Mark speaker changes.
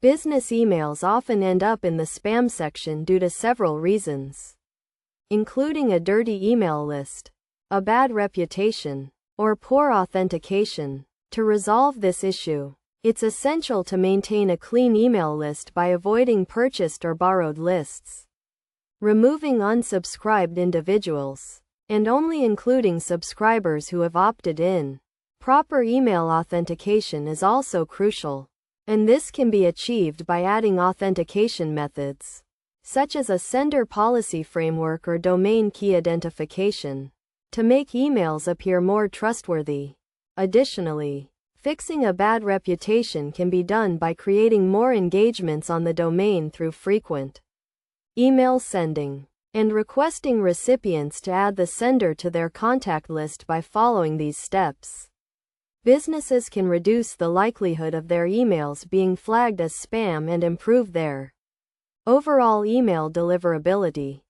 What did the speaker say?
Speaker 1: Business emails often end up in the spam section due to several reasons, including a dirty email list, a bad reputation, or poor authentication. To resolve this issue, it's essential to maintain a clean email list by avoiding purchased or borrowed lists, removing unsubscribed individuals, and only including subscribers who have opted in. Proper email authentication is also crucial, and this can be achieved by adding authentication methods, such as a sender policy framework or domain key identification, to make emails appear more trustworthy. Additionally, fixing a bad reputation can be done by creating more engagements on the domain through frequent email sending, and requesting recipients to add the sender to their contact list by following these steps. Businesses can reduce the likelihood of their emails being flagged as spam and improve their overall email deliverability.